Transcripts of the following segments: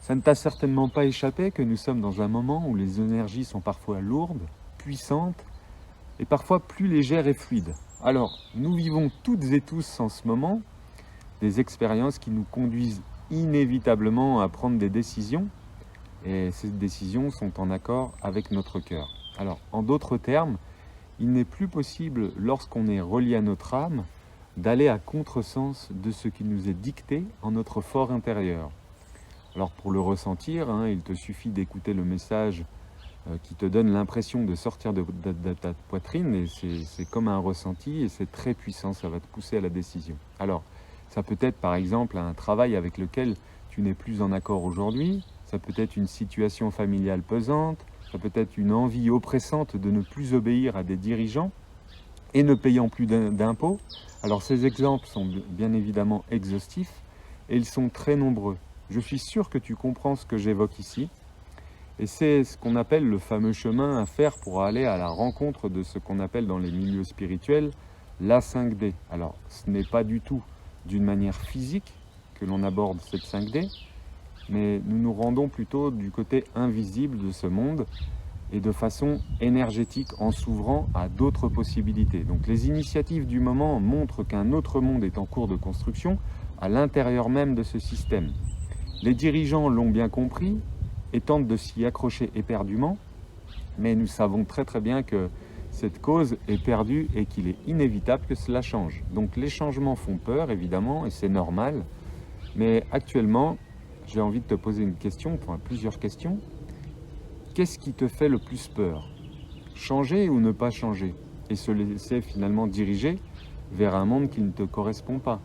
Ça ne t'a certainement pas échappé que nous sommes dans un moment où les énergies sont parfois lourdes, puissantes et parfois plus légères et fluides. Alors, nous vivons toutes et tous en ce moment des expériences qui nous conduisent inévitablement à prendre des décisions et ces décisions sont en accord avec notre cœur. Alors, en d'autres termes, il n'est plus possible, lorsqu'on est relié à notre âme, d'aller à contresens de ce qui nous est dicté en notre fort intérieur. Alors pour le ressentir, il te suffit d'écouter le message qui te donne l'impression de sortir de ta poitrine et c'est comme un ressenti et c'est très puissant, ça va te pousser à la décision. Alors ça peut être par exemple un travail avec lequel tu n'es plus en accord aujourd'hui, ça peut être une situation familiale pesante, ça peut être une envie oppressante de ne plus obéir à des dirigeants et ne payant plus d'impôts. Alors ces exemples sont bien évidemment exhaustifs et ils sont très nombreux. Je suis sûr que tu comprends ce que j'évoque ici et c'est ce qu'on appelle le fameux chemin à faire pour aller à la rencontre de ce qu'on appelle dans les milieux spirituels la 5D. Alors ce n'est pas du tout d'une manière physique que l'on aborde cette 5D, mais nous nous rendons plutôt du côté invisible de ce monde et de façon énergétique en s'ouvrant à d'autres possibilités. Donc les initiatives du moment montrent qu'un autre monde est en cours de construction à l'intérieur même de ce système. Les dirigeants l'ont bien compris et tentent de s'y accrocher éperdument, mais nous savons très très bien que cette cause est perdue et qu'il est inévitable que cela change. Donc les changements font peur évidemment et c'est normal, mais actuellement j'ai envie de te poser une question, enfin plusieurs questions. Qu'est-ce qui te fait le plus peur? Changer ou ne pas changer? Et se laisser finalement diriger vers un monde qui ne te correspond pas.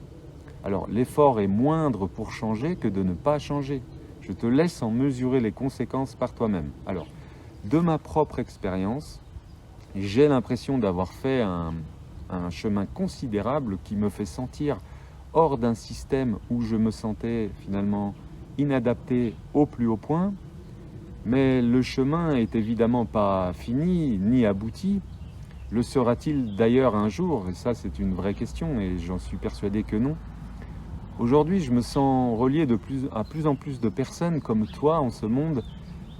Alors l'effort est moindre pour changer que de ne pas changer. Je te laisse en mesurer les conséquences par toi-même. Alors, de ma propre expérience, j'ai l'impression d'avoir fait un chemin considérable qui me fait sentir hors d'un système où je me sentais finalement inadapté au plus haut point. Mais le chemin est évidemment pas fini ni abouti. Le sera-t-il d'ailleurs un jour? Et ça, c'est une vraie question et j'en suis persuadé que non. Aujourd'hui, je me sens relié à plus en plus de personnes comme toi en ce monde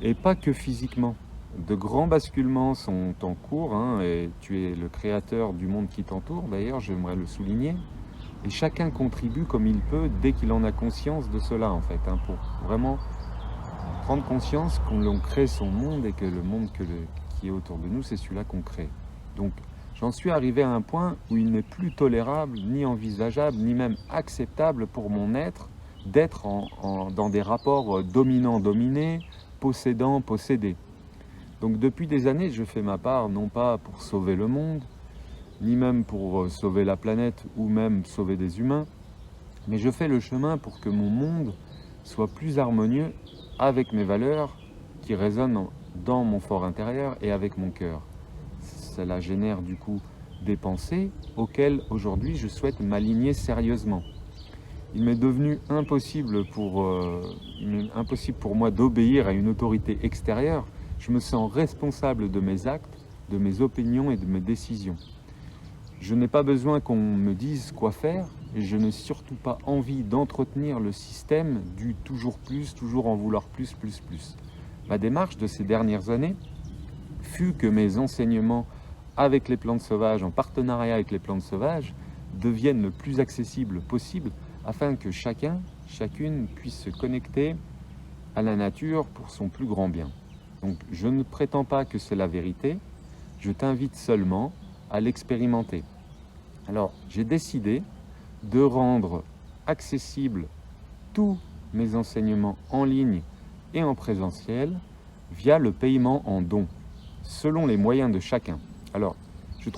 et pas que physiquement. De grands basculements sont en cours et tu es le créateur du monde qui t'entoure, d'ailleurs, j'aimerais le souligner. Et chacun contribue comme il peut dès qu'il en a conscience de cela, en fait, pour vraiment prendre conscience qu'on crée son monde et que le monde qui est autour de nous, c'est celui-là qu'on crée. Donc, j'en suis arrivé à un point où il n'est plus tolérable, ni envisageable, ni même acceptable pour mon être d'être dans des rapports dominant-dominé, possédant-possédé. Donc depuis des années, je fais ma part, non pas pour sauver le monde, ni même pour sauver la planète ou même sauver des humains, mais je fais le chemin pour que mon monde soit plus harmonieux avec mes valeurs qui résonnent dans mon fort intérieur et avec mon cœur. Cela génère du coup des pensées auxquelles aujourd'hui je souhaite m'aligner sérieusement. Il m'est devenu impossible pour moi d'obéir à une autorité extérieure. Je me sens responsable de mes actes, de mes opinions et de mes décisions. Je n'ai pas besoin qu'on me dise quoi faire et je n'ai surtout pas envie d'entretenir le système du toujours plus, toujours en vouloir plus. Ma démarche de ces dernières années fut que mes enseignements avec les plantes sauvages, en partenariat avec les plantes sauvages, deviennent le plus accessibles possible afin que chacune puisse se connecter à la nature pour son plus grand bien. Donc je ne prétends pas que c'est la vérité, je t'invite seulement à l'expérimenter. Alors j'ai décidé de rendre accessibles tous mes enseignements en ligne et en présentiel via le paiement en dons, selon les moyens de chacun. Alors, je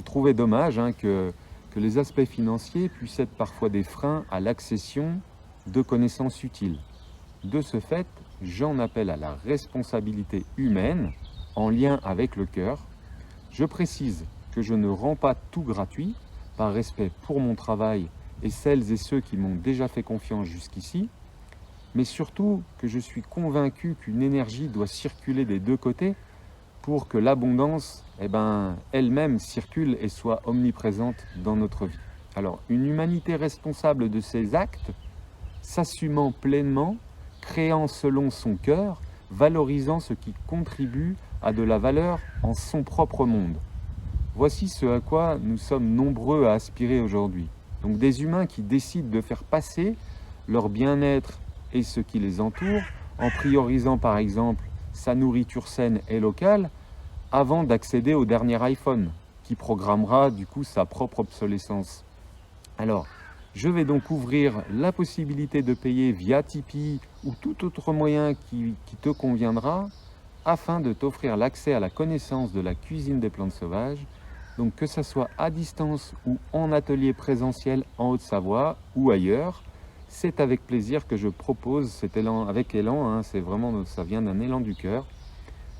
trouvais dommage que les aspects financiers puissent être parfois des freins à l'accession de connaissances utiles. De ce fait, j'en appelle à la responsabilité humaine en lien avec le cœur. Je précise que je ne rends pas tout gratuit par respect pour mon travail et celles et ceux qui m'ont déjà fait confiance jusqu'ici, mais surtout que je suis convaincu qu'une énergie doit circuler des deux côtés pour que l'abondance, elle-même circule et soit omniprésente dans notre vie. Alors, une humanité responsable de ses actes, s'assumant pleinement, créant selon son cœur, valorisant ce qui contribue à de la valeur en son propre monde. Voici ce à quoi nous sommes nombreux à aspirer aujourd'hui. Donc des humains qui décident de faire passer leur bien-être et ce qui les entoure, en priorisant par exemple sa nourriture saine et locale, avant d'accéder au dernier iPhone, qui programmera du coup sa propre obsolescence. Alors, je vais donc ouvrir la possibilité de payer via Tipeee ou tout autre moyen qui te conviendra, afin de t'offrir l'accès à la connaissance de la cuisine des plantes sauvages, donc que ce soit à distance ou en atelier présentiel en Haute-Savoie ou ailleurs. C'est avec plaisir que je propose cet élan, avec élan, hein, c'est vraiment, ça vient d'un élan du cœur.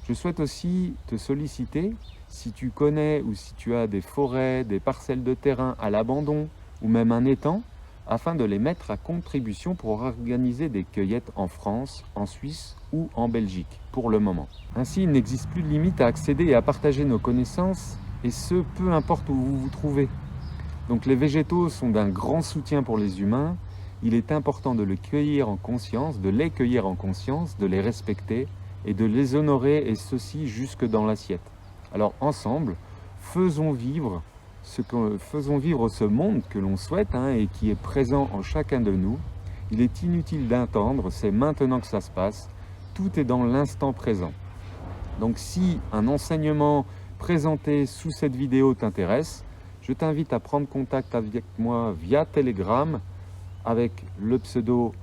Je souhaite aussi te solliciter, si tu connais ou si tu as des forêts, des parcelles de terrain à l'abandon ou même un étang, afin de les mettre à contribution pour organiser des cueillettes en France, en Suisse ou en Belgique, pour le moment. Ainsi, il n'existe plus de limite à accéder et à partager nos connaissances, et ce, peu importe où vous vous trouvez. Donc les végétaux sont d'un grand soutien pour les humains. Il est important de les cueillir en conscience, de les respecter et de les honorer, et ceci jusque dans l'assiette. Alors ensemble, faisons vivre ce monde que l'on souhaite, hein, et qui est présent en chacun de nous. Il est inutile d'attendre, c'est maintenant que ça se passe. Tout est dans l'instant présent. Donc si un enseignement présenté sous cette vidéo t'intéresse, je t'invite à prendre contact avec moi via Telegram avec le pseudo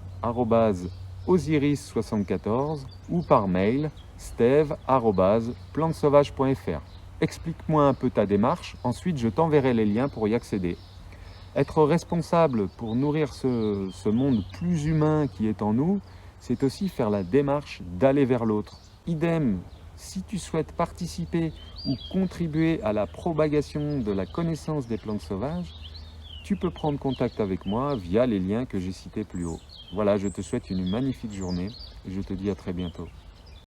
@osiris74 ou par mail steve@plantesauvage.fr. Explique-moi un peu ta démarche, ensuite je t'enverrai les liens pour y accéder. Être responsable pour nourrir ce monde plus humain qui est en nous, c'est aussi faire la démarche d'aller vers l'autre. Idem, si tu souhaites participer ou contribuer à la propagation de la connaissance des plantes sauvages, tu peux prendre contact avec moi via les liens que j'ai cités plus haut. Voilà, je te souhaite une magnifique journée et je te dis à très bientôt.